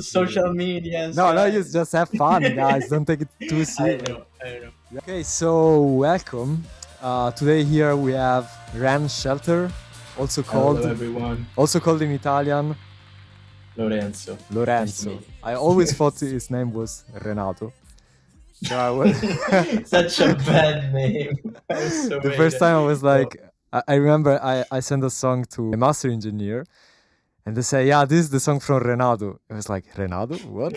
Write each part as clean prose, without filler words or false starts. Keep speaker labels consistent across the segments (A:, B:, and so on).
A: social media and
B: No,
A: so
B: no, you just have fun, guys. Don't take it too serious.
A: I know.
B: Okay, so welcome. Today here we have Ren Shelter, also
A: Hello
B: called
A: everyone,
B: in Italian
A: Lorenzo. Nice to
B: Lorenzo.
A: meet
B: I always
A: you.
B: thought his name was Renato. So I was
A: Such a bad name. I so
B: the
A: hate
B: first
A: it.
B: time I was
A: No,
B: like, I remember I sent a song to a master engineer, and they say, yeah, this is the song from Renato. I was like, Renato? What?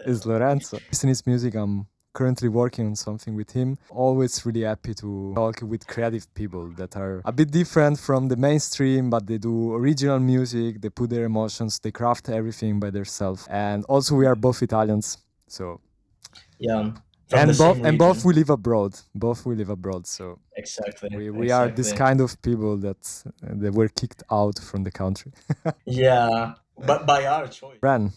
B: It's Lorenzo. Listening his music, I'm currently working on something with him. Always really happy to talk with creative people that are a bit different from the mainstream, but they do original music, they put their emotions, they craft everything by themselves. And also we are both Italians. So
A: yeah, from the same
B: both
A: region.
B: we live abroad. Both we live abroad. So
A: Exactly,
B: we are this
A: exactly.
B: kind of people that were kicked out from the country.
A: Yeah, but by our choice.
B: Ran,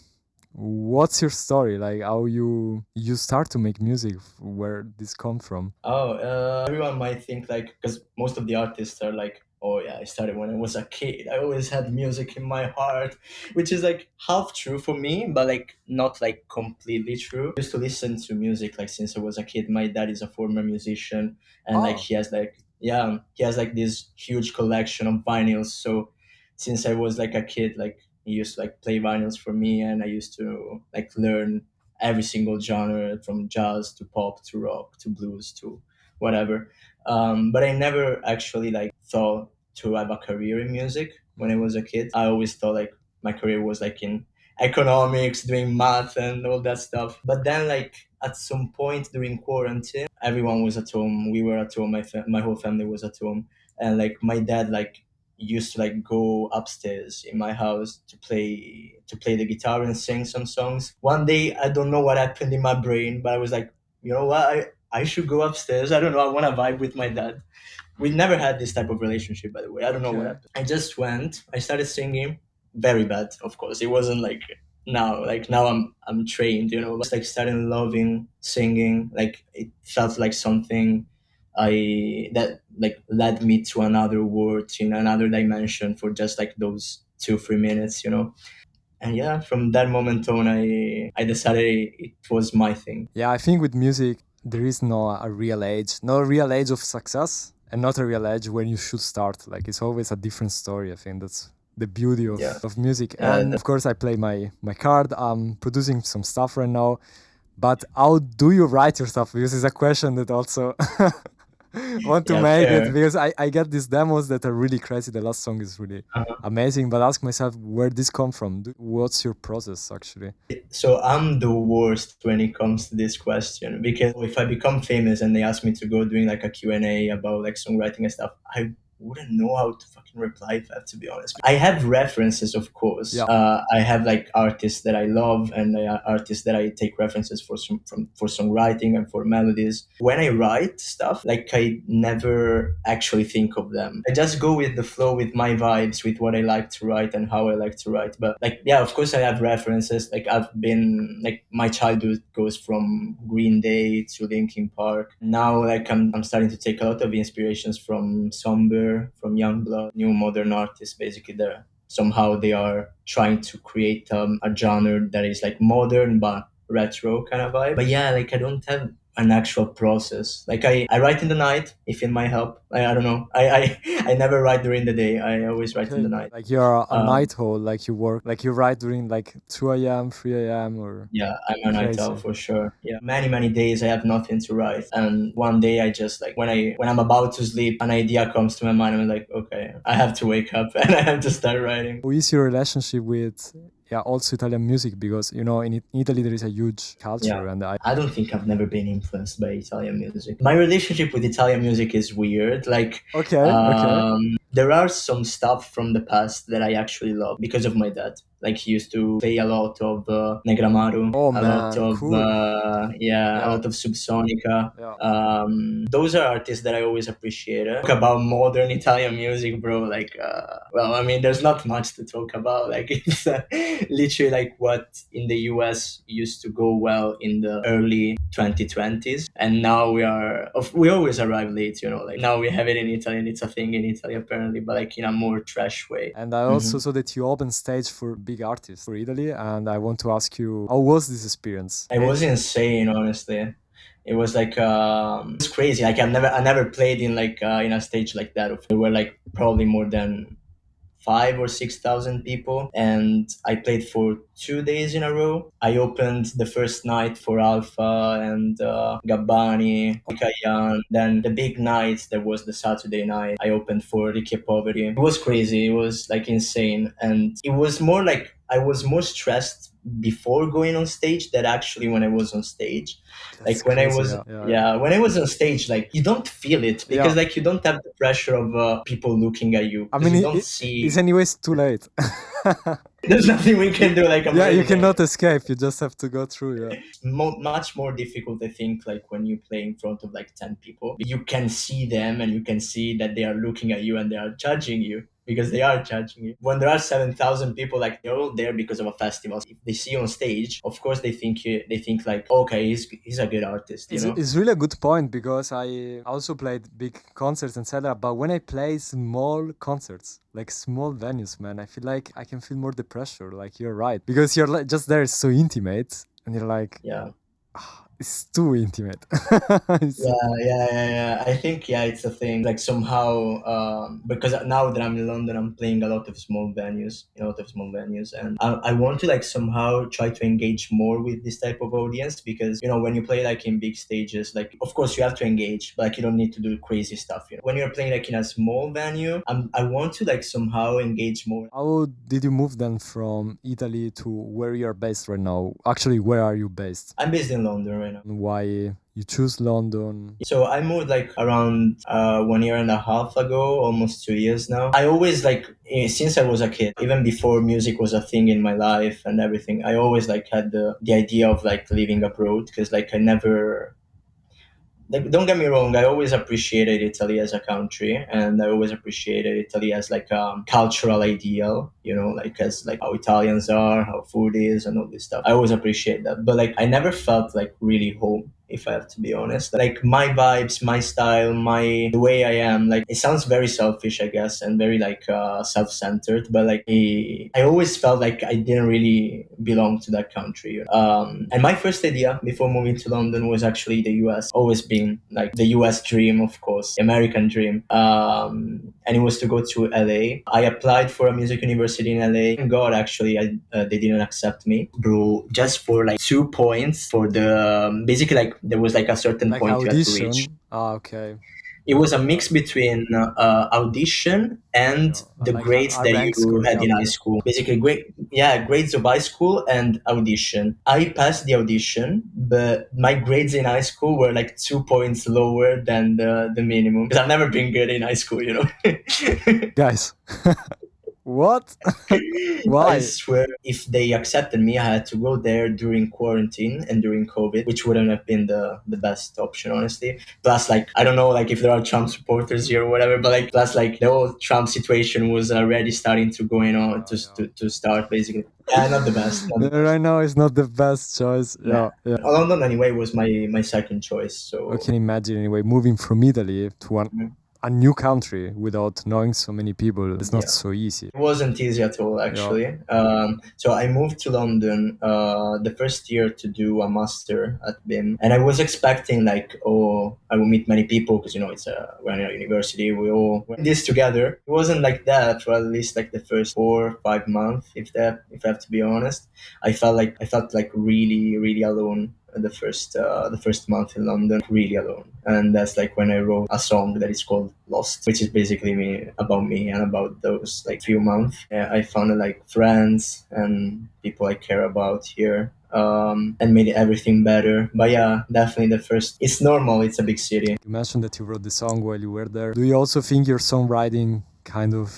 B: what's your story? Like how you start to make music? Where this come from?
A: Oh, everyone might think like, because most of the artists are like, oh yeah, I started when I was a kid. I always had music in my heart, which is like half true for me, but like not like completely true. I used to listen to music like since I was a kid. My dad is a former musician, and like
B: Oh,
A: he has like, yeah, he has like this huge collection of vinyls. So since I was like a kid, like he used to like play vinyls for me, and I used to like learn every single genre from jazz to pop to rock to blues to whatever. But I never actually like thought to have a career in music when I was a kid. I always thought like my career was like in economics, doing math and all that stuff. But then like at some point during quarantine, everyone was at home. We were at home. My whole family was at home, and like my dad like used to like go upstairs in my house to play the guitar and sing some songs. One day I don't know what happened in my brain, but I was like, you know what, I should go upstairs. I don't know, I want to vibe with my dad. We never had this type of relationship, by the way. I don't know what
B: okay.
A: happened. I just went, I started singing. Very bad, of course. It wasn't like now I'm trained, you know. Just like started loving singing. Like it felt like something I that like led me to another world in another dimension for just like those 2 3 minutes, you know. And yeah, from that moment on, I decided it was my thing.
B: Yeah, I think with music there is no real age of success, and not a real age when you should start. Like it's always a different story. I think that's the beauty
A: Yeah,
B: of music.
A: uh,
B: And of course, I play my card. I'm producing some stuff right now. But how do you write your stuff? Because it's a question that also want to
A: yeah,
B: make it,
A: fair.
B: because I get these demos that are really crazy. The last song is really amazing, but ask myself where this come from. What's your process actually?
A: So I'm the worst when it comes to this question because if I become famous and they ask me to go doing like a Q&A about like songwriting and stuff, I wouldn't know how to fucking reply to that, to be honest. I have references, of course.
B: Yeah.
A: I have like artists that I love and artists that I take references for songwriting and for melodies. When I write stuff, like I never actually think of them. I just go with the flow, with my vibes, with what I like to write and how I like to write. But like, yeah, of course I have references. Like I've been like my childhood goes from Green Day to Linkin Park. Now like I'm starting to take a lot of inspirations from Somber, from Youngblood, new modern artists. Basically, somehow they are trying to create a genre that is like modern but retro kind of vibe. But yeah, like I don't have an actual process. Like I write in the night if it might help. I don't know. I never write during the day. I always write in the
B: Okay.
A: night.
B: Like you're a
A: Um,
B: night owl, like you work, like you write during like 2 a.m., 3 a.m. or
A: yeah, I'm a night owl
B: crazy.
A: for sure. Yeah, many days I have nothing to write, and one day I just like when I'm about to sleep, an idea comes to my mind. I'm like, okay, I have to wake up and I have to start writing.
B: How is your relationship with, yeah, also Italian music? Because you know in Italy there is a huge
A: Yeah.
B: culture, and
A: I don't think I've never been influenced by Italian music. My relationship with Italian music is weird. Like,
B: okay, okay,
A: there are some stuff from the past that I actually love because of my dad. Like, he used to play a lot of Negramaro,
B: oh
A: a lot
B: man,
A: of,
B: cool,
A: yeah, a
B: yeah,
A: lot of Subsonica.
B: yeah.
A: Those are artists that I always appreciated. Talk about modern Italian music, bro. Like, well, I mean, there's not much to talk about. Like, it's literally like what in the US used to go well in the early 2020s, and now we always arrive late. You know, like now we have it in Italy, and it's a thing in Italy apparently, but like in a more trash way.
B: And I also
A: Hmm.
B: saw that you open stage for big artists for Italy, and I want to ask you, how was this experience?
A: It was insane, honestly. It was like it's crazy. Like I never played in like in a stage like that. There were like probably more than 5 or 6 thousand people, and I played for 2 days in a row. I opened the first night for Alpha and Gabbani, Kayan. Then the big night, there was the Saturday night. I opened for Ricky Poveri. It was crazy. It was like insane, and it was more like I was more stressed before going on stage than actually when I was on stage.
B: That's
A: Like when I
B: crazy.
A: was
B: Yeah, yeah,
A: yeah, when I was on stage, like you don't feel it
B: yeah.
A: because like you don't have the pressure of people looking at you
B: I
A: because
B: mean,
A: you don't
B: it's
A: see.
B: anyways too late.
A: There's nothing we can do. Like I'm
B: Yeah, you
A: already there.
B: cannot escape. You just have to go through. Yeah.
A: Much more difficult, I think, like when you play in front of like 10 people. You can see them and you can see that they are looking at you and they are judging you because they are judging you. When there are 7,000 people, like they're all there because of a festival. If they see you on stage, of course they think like, okay, he's a good artist, you know.
B: It's really a good point because I also played big concerts, etc. But when I play small concerts, like small venues, man, I feel like I can feel more the pressure. Like you're right, because you're like just there, it's so intimate, and you're like,
A: Yeah.
B: it's too intimate. It's
A: Yeah, yeah. I think yeah, it's a thing. Like somehow, because now that I'm in London, I'm playing a lot of small venues, and I want to like somehow try to engage more with this type of audience because when you play like in big stages, like of course you have to engage, but like you don't need to do crazy stuff. When you're playing like in a small venue, I want to like somehow engage more.
B: How did you move then from Italy to where you're based right now? Actually, where are you based?
A: I'm based in London right now.
B: And why you choose London?
A: So I moved like around 1 year and a half ago, almost 2 years now. I always like since I was a kid, even before music was a thing in my life and everything. I always like had the idea of like living abroad because like I never like don't get me wrong, I always appreciated Italy as a country and I always appreciated Italy as like a cultural ideal, like as like how Italians are, how food is and all this stuff. I always appreciate that. But like I never felt like really home, if I have to be honest. Like my vibes, my style, the way I am, like it sounds very selfish, I guess, and very like self-centered, but like I always felt like I didn't really belong to that country. And my first idea before moving to London was actually the US. Always been like the US dream, of course, American dream. And it was to go to LA. I applied for a music university in LA. Thank God, actually, they didn't accept me, bro. Just for like 2 points for the basically like there was like a certain
B: Like
A: point you had to reach.
B: audition? Ah, okay.
A: It was a mix between audition and
B: Yeah,
A: the
B: like
A: grades
B: a
A: that
B: rank
A: you
B: score.
A: had
B: Yeah,
A: in high
B: okay.
A: school. Basically, grades of high school and audition. I passed the audition, but my grades in high school were like 2 points lower than the minimum because I've never been good in high school.
B: Guys, what?
A: I
B: Why?
A: swear, if they accepted me, I had to go there during quarantine and during COVID, which wouldn't have been the best option, honestly. Plus, like, I don't know, like, if there are Trump supporters here or whatever, but like, plus, like, the whole Trump situation was already starting to going on
B: Yeah,
A: to start, basically. Yeah, not the best, not the
B: yeah.
A: best.
B: Right now is not the best choice.
A: Nah.
B: Yeah, yeah.
A: London, anyway, was my second choice,
B: I
A: so.
B: can imagine anyway moving from Italy to
A: Mhm.
B: a new country without knowing so many people. It's not
A: Yeah.
B: so easy.
A: It wasn't easy at all,
B: Yeah.
A: actually. So I moved to London the first year to do a master at BIM, and I was expecting like, oh, I will meet many people because it's we're in a university. We all we're in this together. It wasn't like that for at least like the first 4 or 5 months, if I have to be honest. I felt like really really alone the first month in London, really alone. And that's like when I wrote a song that is called Lost, which is basically me and about those like few months. I found like friends and people I care about here. And made everything better. But yeah, definitely the first. It's normal. It's a big city.
B: You mentioned that you wrote the song while you were there. Do you also think your songwriting kind of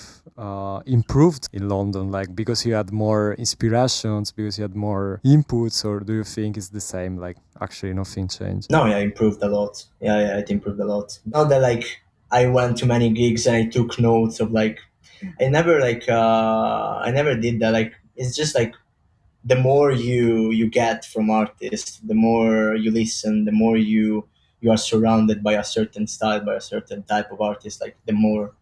B: improved in London, like because you had more inspirations, because you had more inputs, or do you think it's the same? Like actually nothing changed.
A: No, yeah, improved a lot. Yeah, it improved a lot. Not that like I went to many gigs and I took notes of like I never did that. Like it's just like the more you get from artists, the more you listen, the more you are surrounded by a certain style, by a certain type of artist, like the more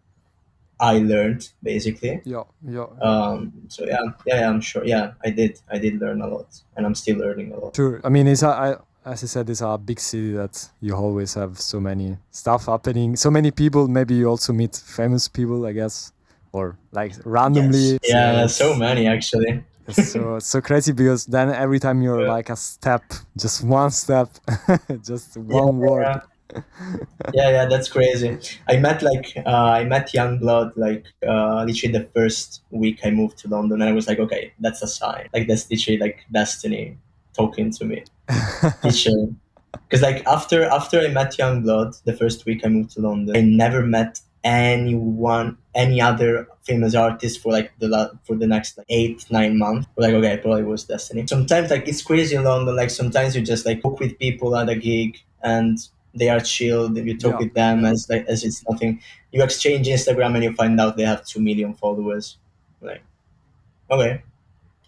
A: I learned basically.
B: Yeah, yeah, yeah.
A: So yeah, yeah, I'm sure. Yeah, I did learn a lot, and I'm still learning a lot.
B: Sure. I mean, it's as I said, it's a big city that you always have so many stuff happening. So many people. Maybe you also meet famous people, I guess, or like randomly.
A: Yes, yeah, so
B: It's
A: many actually.
B: so crazy because then every time you're
A: Yeah,
B: like a step, just one step, just
A: yeah,
B: one word.
A: yeah, yeah, yeah, that's crazy. I met Youngblood like literally the first week I moved to London, and I was like, okay, that's a sign. Like that's literally like destiny talking to me. Literally. Because like after I met Youngblood, the first week I moved to London, I never met any other famous artist for like for the next like 8 9 months. We're like, okay, probably was destiny. Sometimes like it's crazy in London. Like sometimes you just like talk with people at a gig and they are chill. You talk
B: Yeah,
A: with them
B: yeah.
A: as it's nothing. You exchange Instagram and you find out they have 2 million followers. Like, okay,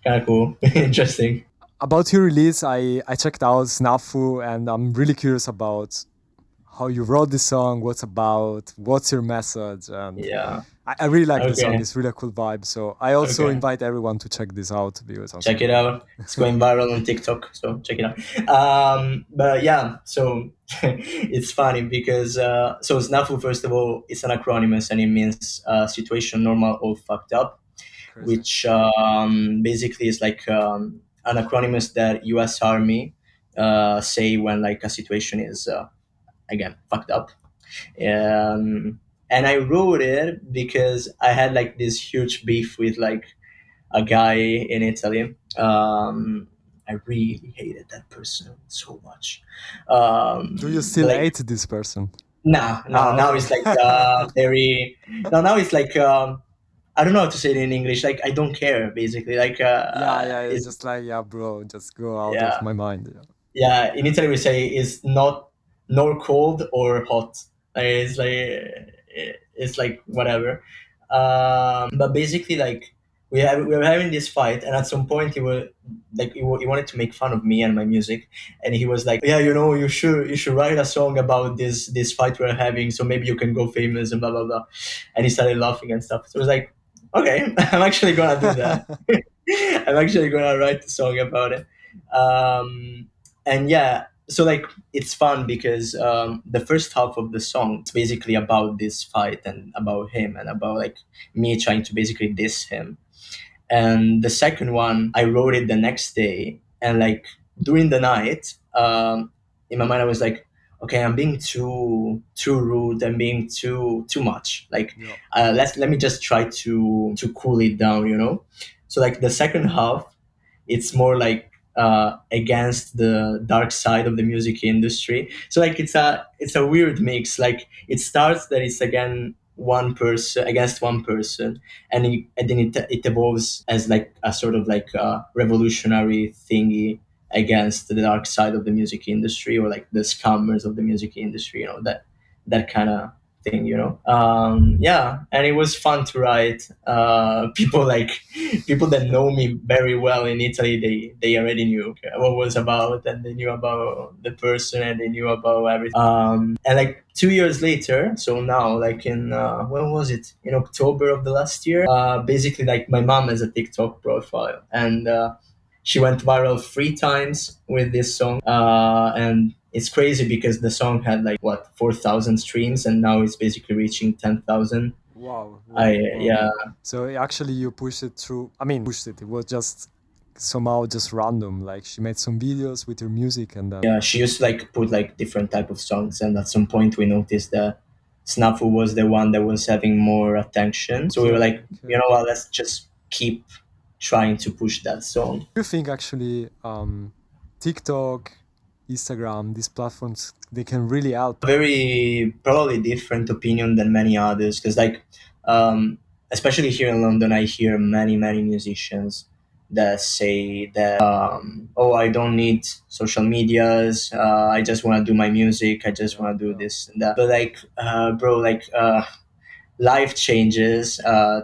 A: kind of cool, interesting.
B: About your release, I checked out Snafu, and I'm really curious about how you wrote this song, what's about, what's your message, and
A: Yeah.
B: I really like the song.
A: Okay.
B: It's really a cool vibe. So I also
A: Okay.
B: invite everyone to check this out because I'm
A: Check
B: super
A: it
B: fan.
A: out. It's going viral on TikTok, so check it out. But yeah, so it's funny because so SNAFU, first of all, it's an acronym and it means situation normal all fucked up,
B: Crazy.
A: which basically is like an acronym that U.S. Army say when like a situation is again fucked up. And I wrote it because I had like this huge beef with like a guy in Italy. I really hated that person so much.
B: Do you
A: But
B: still
A: like,
B: hate this person?
A: nah, no,
B: Ah,
A: now
B: okay.
A: it's like very. No, now it's like I don't know how to say it in English. Like I don't care, basically. Like
B: Yeah, yeah. It's
A: it's
B: just like, yeah, bro, just go out of
A: yeah,
B: my mind. Yeah.
A: yeah. In Italy, we say it's not nor cold or hot. Like, it's like whatever. But basically, like we were having this fight, and at some point, he wanted to make fun of me and my music, and he was like, "Yeah, you should write a song about this fight we're having, so maybe you can go famous and blah blah blah." And he started laughing and stuff. So I was like, "Okay, I'm actually gonna do that." I'm actually gonna write a song about it. And yeah, so like it's fun because the first half of the song is basically about this fight and about him and about like me trying to basically diss him. And the second one, I wrote it the next day, and like during the night, in my mind, I was like, okay, I'm being too rude. I'm being too much. Like,
B: Yeah.
A: let me just try to cool it down, you know. So like the second half, it's more like against the dark side of the music industry. So like it's a weird mix. Like it starts that it's again one person against one person, and then it evolves as like a sort of like a revolutionary thingy against the dark side of the music industry or like the scammers of the music industry. You know that kind of thing. Yeah, and it was fun to write. People that know me very well in Italy, they already knew what it was about, and they knew about the person, and they knew about everything. And like 2 years later, so now like in when was it? In October of the last year. Basically, like my mom has a TikTok profile, and she went viral 3 times with this song, and it's crazy because the song had like what 4,000 streams, and now it's basically reaching 10,000.
B: Wow,
A: I
B: wow, wow.
A: Yeah.
B: So actually, you pushed it through. I mean, pushed it. It was just somehow just random. Like she made some videos with your music, and then
A: Yeah, she used to like put like different type of songs, and at some point we noticed that Snafu was the one that was having more attention. So we were
B: okay,
A: like, you
B: okay.
A: know what, let's just keep trying to push that song.
B: Do you think actually TikTok, Instagram, these platforms, they can really help?
A: Very probably different opinion than many others because like especially here in London, I hear many musicians that say that oh, I don't need social medias, I just want to do my music, I just
B: Yeah,
A: want to do
B: yeah.
A: this and that. But like bro, like life changes,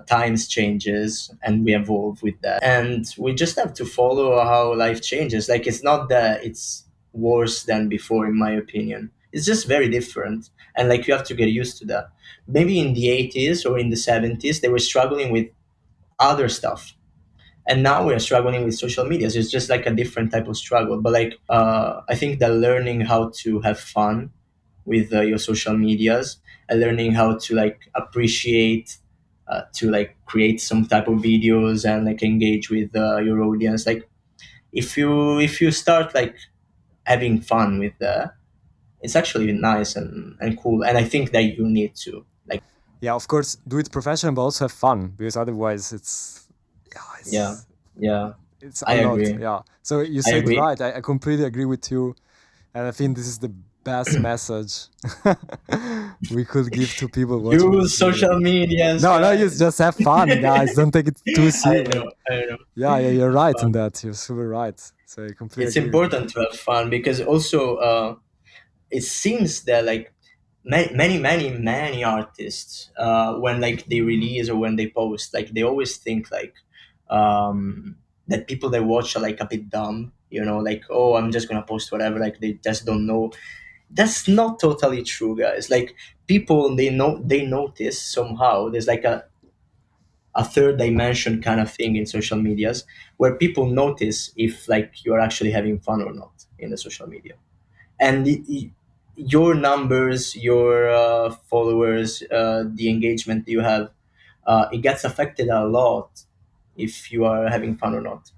A: times changes, and we evolve with that, and we just have to follow how life changes. Like it's not that it's worse than before, in my opinion. it's just very different, and like you have to get used to that. Maybe in the 80s or in the 70s they were struggling with other stuff, and now we're struggling with social media. So it's just like a different type of struggle. But like I think that learning how to have fun with your social medias, and learning how to like appreciate, to like create some type of videos and like engage with your audience. Like if you start like having fun with that, it's actually nice and cool. And I think that you need to like,
B: Yeah, of course, do it professional, but also have fun, because otherwise yeah,
A: yeah, yeah,
B: it's
A: I
B: a lot.
A: agree.
B: Yeah. So you
A: I
B: said
A: agree.
B: right. I completely agree with you, and I think this is the best message we could give to people watching
A: Use
B: this video.
A: social medias,
B: No, no,
A: guys.
B: just have fun, guys. Don't take it too
A: I
B: serious.
A: know,
B: Like,
A: I know.
B: yeah, yeah, you're
A: Have
B: right in
A: fun.
B: that. You're super right. So I completely
A: It's
B: agree with you.
A: important to have fun because also it seems that like many artists, when like they release or when they post, like they always think like that people they watch are like a bit dumb, like, oh, I'm just gonna post whatever, like they just don't know. That's not totally true, guys. Like people, they notice somehow. There's like a third dimension kind of thing in social medias where people notice if like you're actually having fun or not in the social media. And your numbers, your followers, the engagement you have, it gets affected a lot if you are having fun or not.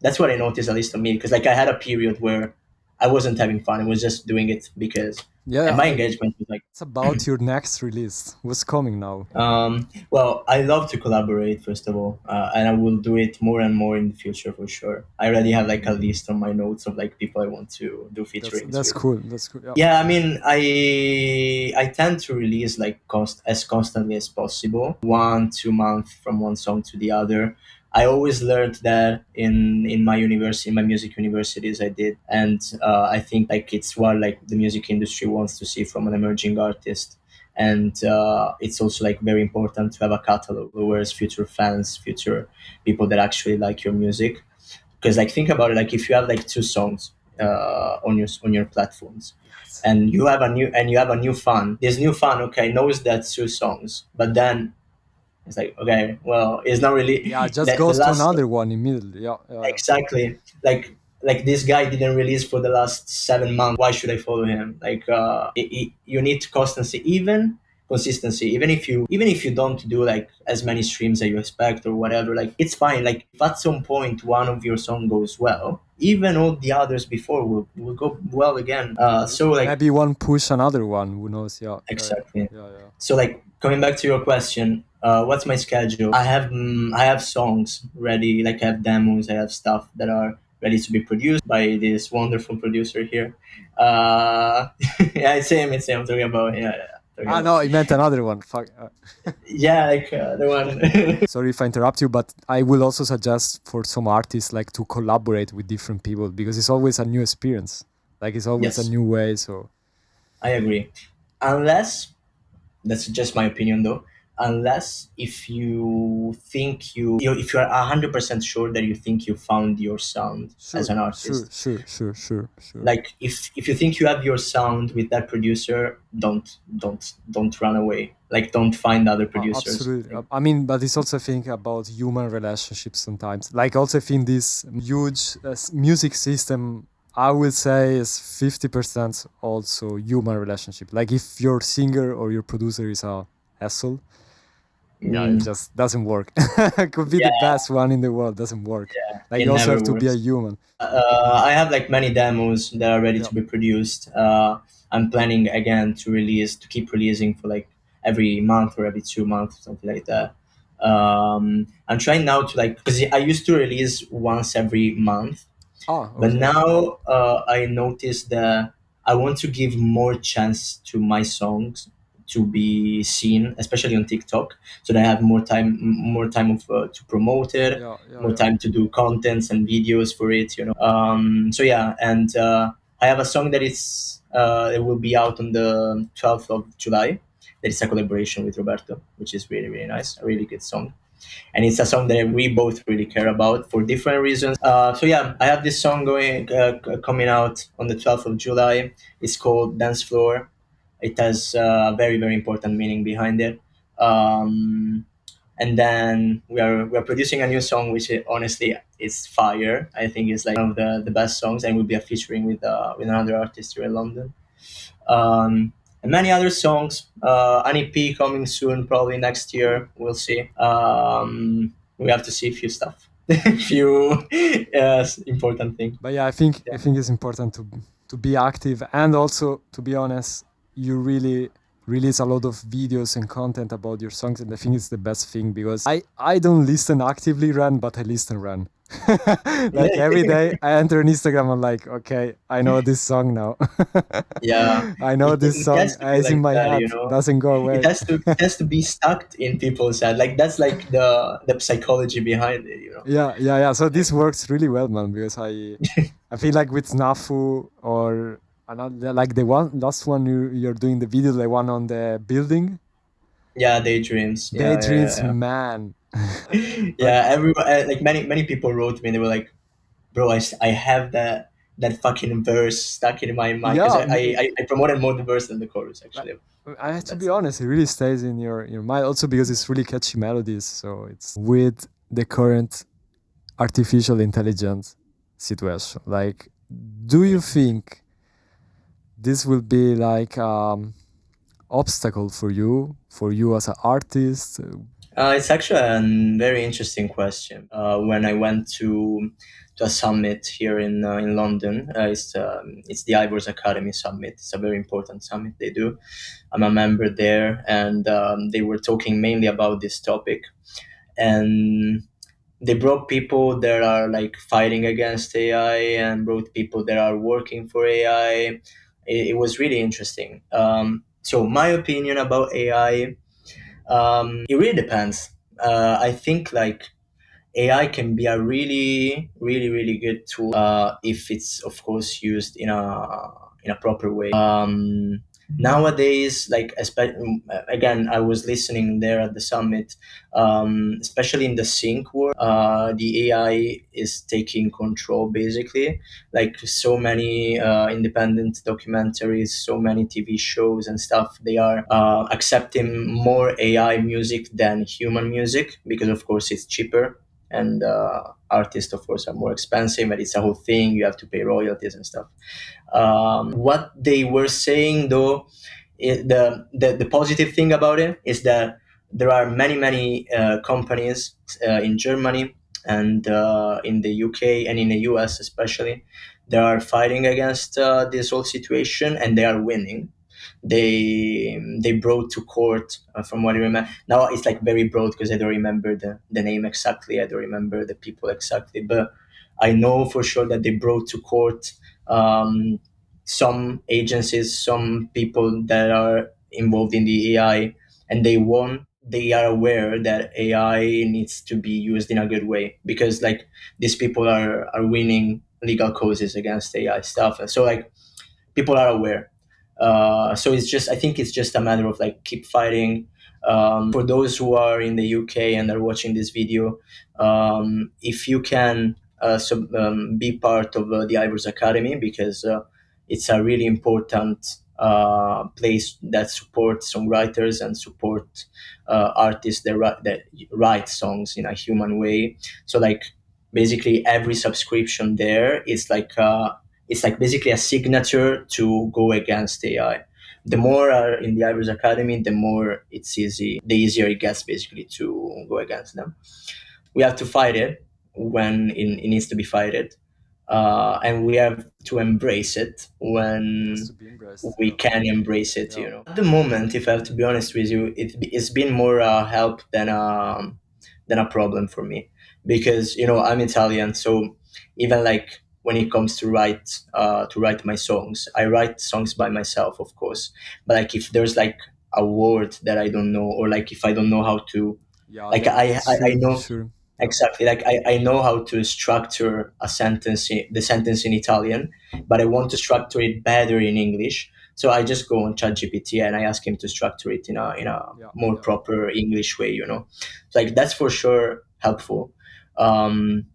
A: That's what I noticed, at least on me, because like I had a period where I wasn't having fun. I was just doing it because, and
B: Yeah,
A: my engagement was like,
B: it's about your next release. What's coming now?
A: well, I love to collaborate, first of all, and I will do it more and more in the future for sure. I already have like a list on my notes of like people I want to do featurings
B: That's
A: with.
B: cool. That's cool. Yeah.
A: Yeah, I mean, I tend to release like as constantly as possible, 1 2 months from one song to the other. I always learned that in my university, in my music universities, I did, and I think like it's what like the music industry wants to see from an emerging artist, and it's also like very important to have a catalog, whereas future fans, future people that actually like your music, because like think about it, like if you have like 2 songs on your platforms,
B: Yes.
A: and you have a new fan, this new fan, okay, knows that 2 songs, but then it's like, okay, well, it's not really
B: Yeah, it just
A: the
B: goes to
A: last.
B: another one immediately. Yeah, yeah, yeah.
A: Exactly. Like this guy didn't release for the last 7 months. Why should I follow him? Like you need consistency. Even if you don't do like as many streams as you expect or whatever, like it's fine. Like if at some point one of your song goes well, even all the others before will go well again. So like,
B: Maybe one push another one. Who knows? Yeah, yeah,
A: exactly.
B: yeah, yeah.
A: So like coming back to your question, what's my schedule? I have songs ready, like I have demos, I have stuff that are ready to be produced by this wonderful producer here. Yeah, it's him. I'm talking about, yeah, yeah, talking
B: Ah,
A: about.
B: no, I meant another one. Fuck.
A: Yeah, like the one.
B: Sorry if I interrupt you, but I will also suggest for some artists like to collaborate with different people, because it's always a new experience. Like it's always a
A: Yes,
B: new way. So
A: I agree. Unless, that's just my opinion though, unless if you think if you're 100% sure that you think you found your sound as
B: sure,
A: an
B: sure,
A: artist.
B: sure, sure, sure, sure.
A: Like if you think you have your sound with that producer, don't run away. Like don't find other producers.
B: Absolutely.
A: Like,
B: I mean, but it's also a thing about human relationships sometimes. Like also I think this huge music system, I would say, is 50% also human relationship. Like if your singer or your producer is a asshole, yeah, it
A: mm,
B: just doesn't work. Could be the
A: yeah,
B: best one in the world, doesn't work. Like
A: it
B: you also
A: never
B: have to be a
A: works.
B: human.
A: I have like many demos that are ready
B: Yeah.
A: to be produced. I'm planning again to keep releasing for like every month or every 2 months, something like that. I'm trying now to like, because I used to release once every month,
B: Ah,
A: but
B: okay.
A: now I noticed that I want to give more chance to my songs to be seen, especially on TikTok, so that I have more time to promote it,
B: Yeah, yeah,
A: more
B: yeah.
A: time to do contents and videos for it. So yeah, and I have a song that it will be out on the 12th of July. That is a collaboration with Roberto, which is really really nice, a really good song. and it's a song that we both really care about for different reasons. So yeah, I have this song coming out on the 12th of July. It's called Dance Floor. It has a very very important meaning behind it. Um, and then we are producing a new song, which honestly is fire. I think it's like one of the best songs, and we'll be featuring with another artist here in London. And many other songs. An EP coming soon, probably next year. We'll see. We have to see a few stuff, a few important things.
B: But yeah, I think it's important to be active, and also, to be honest, you really release a lot of videos and content about your songs, and I think it's the best thing, because I don't listen actively Ren, but I listen Ren. Like every day I enter on Instagram, I'm like, okay, I know this song now.
A: Yeah,
B: I know this
A: it
B: song,
A: has to be
B: it's in
A: like
B: my
A: that,
B: head, doesn't go
A: It
B: away.
A: has to it has to be stuck in people's head. Like that's like the psychology behind it.
B: Yeah, yeah, yeah. So
A: Like
B: this works really well, man, because I feel like with Snafu, or another, like the one last one you're doing the video, the one on the building,
A: yeah, daydreams. Yeah,
B: daydreams,
A: yeah,
B: man.
A: yeah.
B: But
A: Yeah, everyone like many people wrote me. They were like, "Bro, I have that fucking verse stuck in my mind because
B: yeah,
A: I promoted more the verse than the chorus
B: like,
A: actually.
B: I have to be
A: That's
B: honest, it really stays in your mind, also because it's really catchy melodies. So it's with the current artificial intelligence situation. Like, do you think this will be like obstacle for you as an artist?
A: It's actually a very interesting question. When I went to a summit here in London, it's the Ivors Academy Summit. It's a very important summit they do. I'm a member there, and they were talking mainly about this topic. And they brought people that are like fighting against AI, and brought people that are working for AI. It was really interesting. So my opinion about AI, it really depends. I think like AI can be a really, really, really good tool if it's of course used in a proper way. Nowadays, like again, I was listening there at the summit, especially in the sync world, the AI is taking control basically. Like so many independent documentaries, so many TV shows and stuff, they are accepting more AI music than human music because, of course, it's cheaper and artists, of course, are more expensive, and it's a whole thing. You have to pay royalties and stuff. What they were saying though, the positive thing about it is that there are many companies in Germany and in the UK and in the US especially, they are fighting against this whole situation, and they are winning. They brought to court, from what I remember. Now it's like very broad because I don't remember the name exactly. I don't remember the people exactly, but I know for sure that they brought to court um, some agencies, some people that are involved in the AI, and they won. They are aware that AI needs to be used in a good way because, like, these people are winning legal causes against AI stuff. So, like, people are aware. So it's just, I think it's just a matter of like keep fighting. For those who are in the UK and are watching this video, if you can be part of the Ivors Academy, because it's a really important place that supports songwriters and support artists that write songs in a human way. So like basically every subscription there is like it's like basically a signature to go against AI. The more are in the Ivers Academy, the more it's easy, the easier it gets basically to go against them. We have to fight it when it needs to be fighted, and we have to embrace it
B: It has
A: when
B: to be embraced.
A: we
B: Yeah,
A: can embrace it.
B: yeah.
A: At the moment, if I have to be honest with you, it's been more help than a problem for me because I'm Italian, so even like when it comes to write my songs, I write songs by myself, of course. But like if there's like a word that I don't know, or like if I don't know how to,
B: Yeah,
A: like
B: yeah, it's
A: I
B: sure,
A: know
B: sure. Yeah.
A: exactly, like I know how to structure the sentence in Italian, but I want to structure it better in English. So I just go on ChatGPT and I ask him to structure it in a
B: Yeah,
A: more
B: yeah,
A: proper English way, you know. Like that's for sure helpful. Um,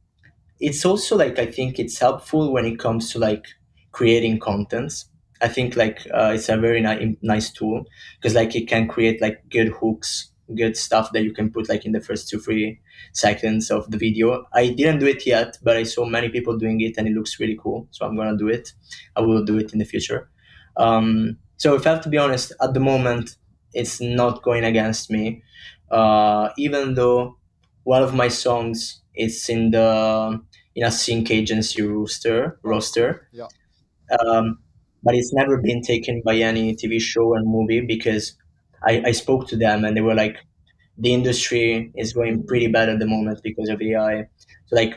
A: it's also like I think it's helpful when it comes to like creating contents. I think like it's a very nice tool because like it can create like good hooks, good stuff that you can put like in the first 2 3 seconds of the video. I didn't do it yet, but I saw many people doing it and it looks really cool, so I'm gonna do it. I will do it in the future. So if I have to be honest, at the moment it's not going against me, even though one of my songs is in a sync agency
B: oh cool,
A: roster,
B: yeah.
A: um, but it's never been taken by any TV show and movie because I spoke to them and they were like, the industry is going pretty bad at the moment because of AI. So like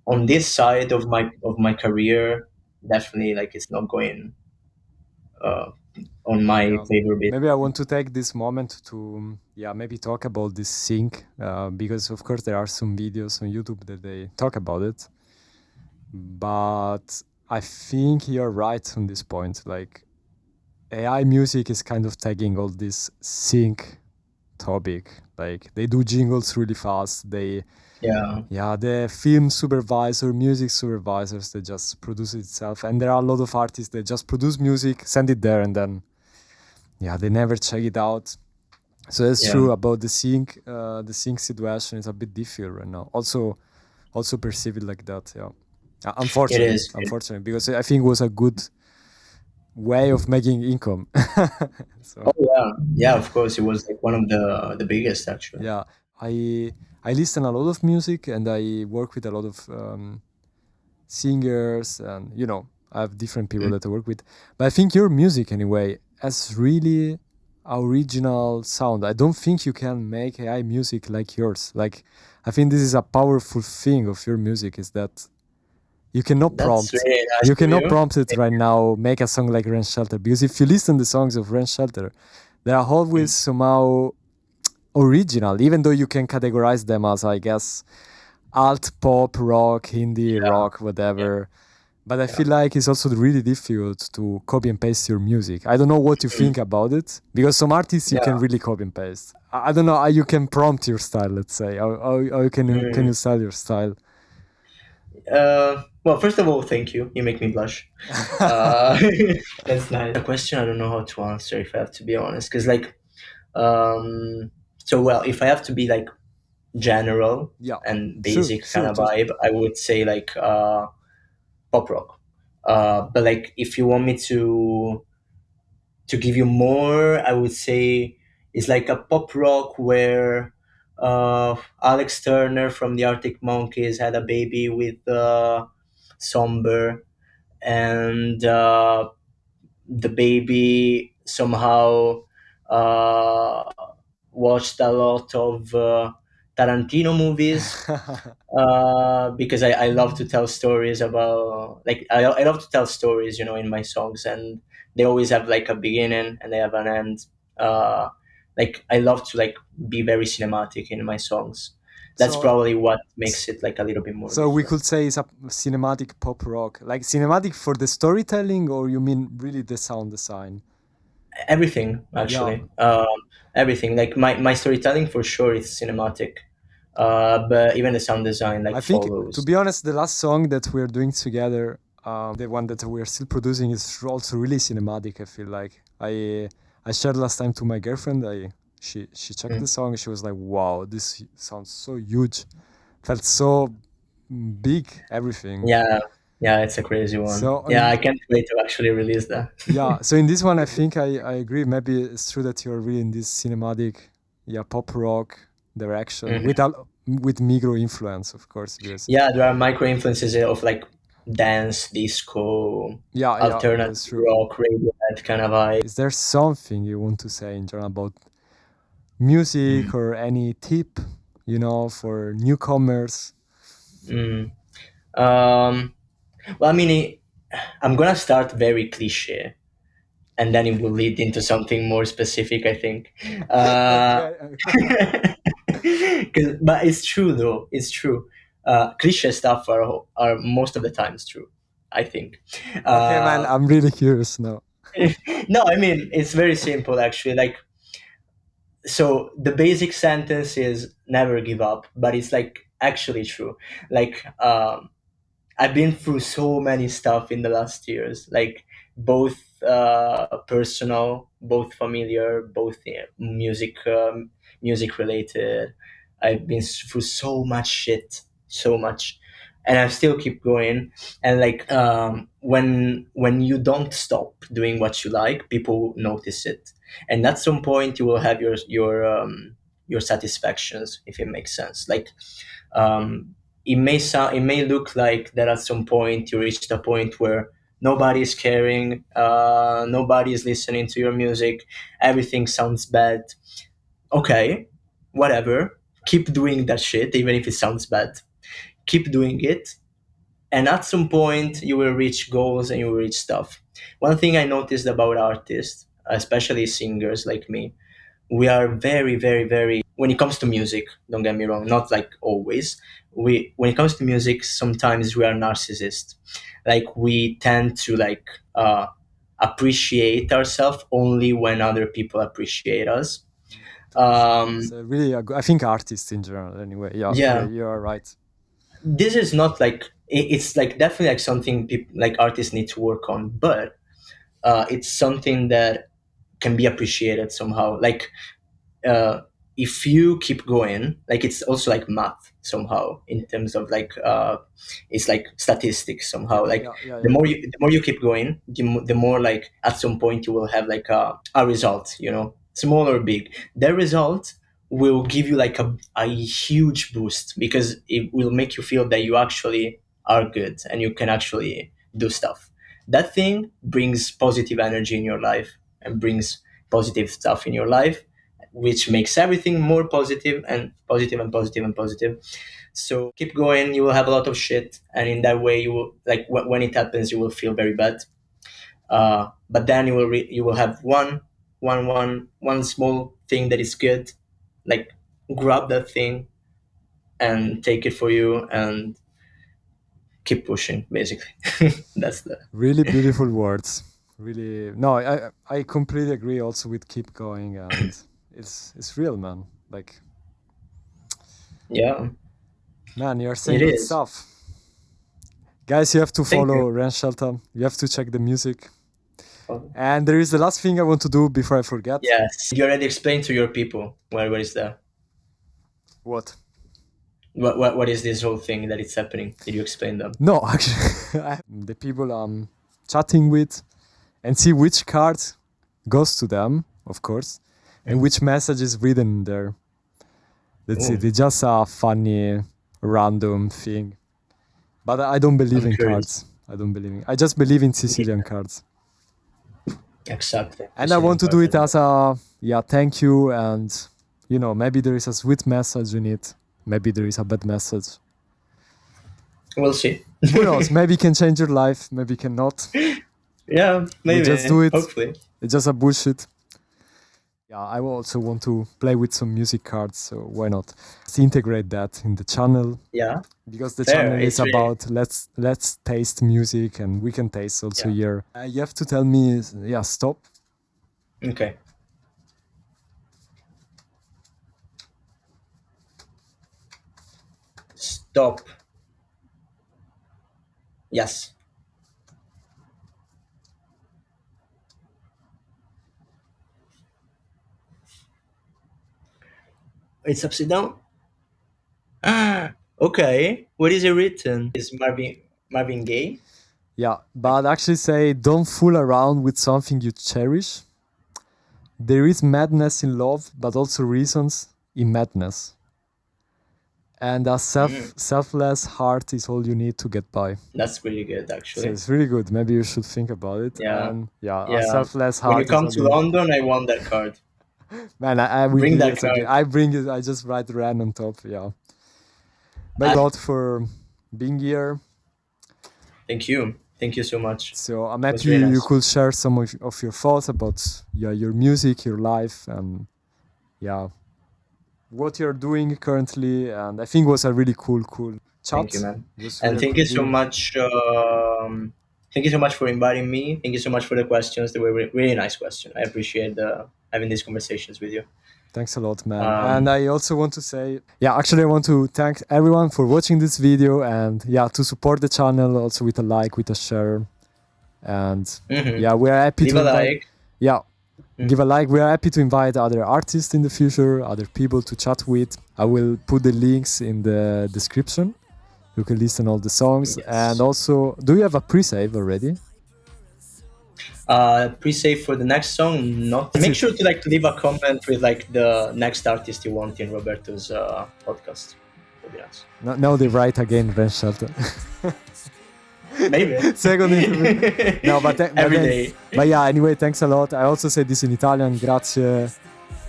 A: on this side of my career, definitely like it's not going uh, on my
B: Yeah,
A: favor bit.
B: maybe I want to take this moment to yeah, maybe talk about this sync, because of course there are some videos on YouTube that they talk about it, but I think you're right on this point. Like AI music is kind of tagging all this sync topic. Like they do jingles really fast. They
A: Yeah,
B: yeah, the film supervisor, music supervisors, they just produce it itself, and there are a lot of artists that just produce music, send it there, and then yeah, they never check it out. So that's
A: yeah,
B: true about the sync. The sync situation is a bit difficult right now. Also perceive it like that. Yeah,
A: it
B: unfortunately,
A: is.
B: unfortunately, because I think it was a good way of making income.
A: Oh
B: So
A: yeah, yeah. Of course, it was like one of the biggest actually.
B: yeah, I listen a lot of music and I work with a lot of singers, and I have different people
A: Mm.
B: that I work with. But I think your music anyway has really original sound. I don't think you can make AI music like yours. Like I think this is a powerful thing of your music is that you cannot
A: That's
B: prompt.
A: really nice
B: You
A: of
B: cannot
A: you.
B: prompt it right now, make a song like Ren Shelter. Because if you listen the songs of Ren Shelter, they are always
A: Mm.
B: somehow original, even though you can categorize them as, I guess, alt pop, rock, Hindi,
A: Yeah,
B: rock, whatever. But I
A: yeah,
B: feel like it's also really difficult to copy and paste your music. I don't know what you
A: mm.
B: think about it, because some artists you
A: Yeah.
B: can really copy and paste. I don't know how you can prompt your style. Let's say how can
A: Mm.
B: you style your style?
A: Well, first of all, thank you. You make me blush. Uh, that's nice. A question I don't know how to answer if I have to be honest, because like, um, so well, if I have to be like general
B: Yeah,
A: and
B: sure,
A: basic kind
B: sure.
A: of
B: Just
A: vibe, I would say like pop rock. But like, if you want me to give you more, I would say it's like a pop rock where Alex Turner from the Arctic Monkeys had a baby with Somber, and the baby somehow uh, watched a lot of Tarantino movies because I love to tell stories about like I love to tell stories, you know, in my songs, and they always have like a beginning and they have an end. Uh, like I love to like be very cinematic in my songs. That's
B: so
A: probably what makes it like a little bit more
B: so we
A: different.
B: could say it's a cinematic pop rock, like cinematic for the storytelling, or you mean really the sound design?
A: Everything
B: Yeah,
A: actually, everything. Like my storytelling for sure is cinematic, but even the sound design like
B: I think, to
A: follows.
B: be honest, the last song that we're doing together, the one that we're still producing, is also really cinematic. I feel like I shared last time to my girlfriend. She checked the
A: Mm.
B: song. She was like, "Wow, this sounds so huge. Felt so big. Everything."
A: Yeah, yeah, it's a crazy one.
B: So
A: Yeah, I
B: in
A: can't wait to actually release that.
B: yeah, so in this one, I think I agree. Maybe it's true that you're really in this cinematic, yeah, pop rock direction
A: Mhm.
B: with Migro influence, of course, because
A: Yeah, there are micro influences of like dance, disco,
B: yeah, yeah,
A: alternative
B: that's true.
A: rock, Radiohead kind of vibe.
B: Is there something you want to say in general about music
A: Mm.
B: or any tip, for newcomers?
A: Mm. Um, well, I mean, I'm gonna start very cliche, and then it will lead into something more specific, I think. Uh,
B: Okay.
A: but it's true though. It's true. Cliche stuff are most of the times true. I think.
B: Okay, man,
A: Uh,
B: I'm really curious now.
A: No, I mean it's very simple actually. Like, so the basic sentence is never give up, but it's like actually true. Like, I've been through so many stuff in the last years, like both personal, both familiar, both music related. I've been through so much shit, so much, and I still keep going. And like, when you don't stop doing what you like, people notice it, and at some point you will have your satisfactions, if it makes sense. Like, um, it may look like that at some point you reached a point where nobody is caring, nobody is listening to your music, everything sounds bad. Okay, whatever, keep doing that shit even if it sounds bad, keep doing it, and at some point you will reach goals and you will reach stuff. One thing I noticed about artists, especially singers like me, we are very, very, very, when it comes to music, don't get me wrong, not like always, we when it comes to music sometimes we are narcissists. Like, we tend to like appreciate ourselves only when other people appreciate us.
B: It's
A: um
B: a really I think artists in general anyway. Yeah, yeah,
A: yeah,
B: you are right.
A: this is not like it's like definitely like something people like artists need to work on, but it's something that can be appreciated somehow. Like, uh, if you keep going, like it's also like math somehow in terms of like it's like statistics somehow. Like,
B: Yeah, yeah, yeah.
A: the more you keep going, the more like at some point you will have like a result, small or big. That result will give you like a huge boost because it will make you feel that you actually are good and you can actually do stuff. That thing brings positive energy in your life and brings positive stuff in your life, which makes everything more positive and positive and positive and positive. So keep going. You will have a lot of shit, and in that way, you will like when it happens, you will feel very bad. But then you will have one small thing that is good. Like, grab that thing and take it for you and keep pushing. Basically, that's the
B: Really beautiful words. Really, no, I completely agree. Also with keep going, and it's real, man. Like,
A: yeah.
B: man, you're saying
A: It
B: good
A: is.
B: stuff, guys. You have to
A: Thank you.
B: follow Ren Shelter. You have to check the music.
A: Oh,
B: And there is the last thing I want to do before I forget.
A: yes. You already explained to your people what is that?
B: What?
A: What is this whole thing that it's happening? Did you explain them?
B: No, actually, the people I'm chatting with and see which card goes to them, of course, and which message is written there. That's
A: Oh,
B: it. It's just a funny, random thing. But I don't believe
A: I'm
B: in
A: curious.
B: cards. I don't believe in. I just believe in Sicilian
A: Yeah,
B: cards,
A: exactly.
B: and I
A: Sicilian
B: want to do
A: cards
B: it
A: as well.
B: as a thank you, and maybe there is a sweet message in it. Maybe there is a bad message.
A: We'll see.
B: Who knows? Maybe it can change your life. Maybe it cannot.
A: Yeah,
B: We just do
A: maybe.
B: it.
A: Hopefully.
B: It's just a bullshit. Yeah, I will also want to play with some music cards, so why not? Let's integrate that in the channel
A: Yeah,
B: because the
A: fair.
B: channel is
A: It's really
B: about let's taste music and we can taste also
A: yeah.
B: here. You have to tell me, yeah, stop.
A: Okay. Stop. Yes. It's upside down. Ah, okay. What is it written? Is Marvin Gaye?
B: Yeah,
A: Like,
B: but actually say don't fool around with something you cherish. There is madness in love, but also reasons in madness. And a
A: mm,
B: selfless heart is all you need to get by.
A: that's really good,
B: So
A: actually.
B: it's really good. Maybe you should think about it.
A: Yeah,
B: And yeah, a
A: yeah.
B: selfless
A: When you
B: heart is
A: come
B: all
A: to
B: you.
A: London, I want that card.
B: Man, I will
A: Bring
B: give you.
A: that
B: It's okay.
A: card.
B: I bring it. I just write Ran on top. Yeah. But
A: I,
B: a lot for being here.
A: thank you. Thank you so much.
B: So I'm
A: It was
B: happy
A: really
B: you
A: nice.
B: could share some of your thoughts about your music, your life, and yeah, what you're doing currently. And I think it was a really cool
A: Thank you,
B: chat.
A: man.
B: It was
A: And
B: really,
A: thank you so
B: really
A: much. Thank you so much for inviting me. Thank you so much for the questions. They were really nice questions. I appreciate having these conversations with you.
B: Thanks a lot, man. And
A: Um,
B: I also want to say, yeah, actually, I want to thank everyone for watching this video and yeah, to support the channel also with a like, with a share. And
A: mhm.
B: yeah, we are happy
A: Leave
B: to
A: a
B: invite,
A: like.
B: yeah,
A: Mm.
B: give a like. We are happy to invite other artists in the future, other people to chat with. I will put the links in the description. You can listen all the songs. And
A: Yes.
B: also, do you have a pre-save already?
A: Pre-save for the next song, not.
B: That's
A: Make
B: it.
A: sure to like leave a comment with like the next artist you want in Roberto's podcast. That'd be nice.
B: Now they write again, Ren Shelter.
A: Maybe.
B: Second interview. No, but
A: Every
B: again,
A: day.
B: but yeah, anyway, thanks a lot. I also said this in Italian. Grazie,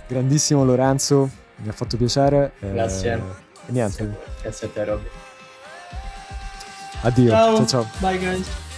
B: grandissimo Lorenzo. Mi ha fatto piacere.
A: Grazie.
B: E niente.
A: Grazie a te, Robby.
B: Addio.
A: Ciao.
B: Ciao ciao.
A: Bye, guys.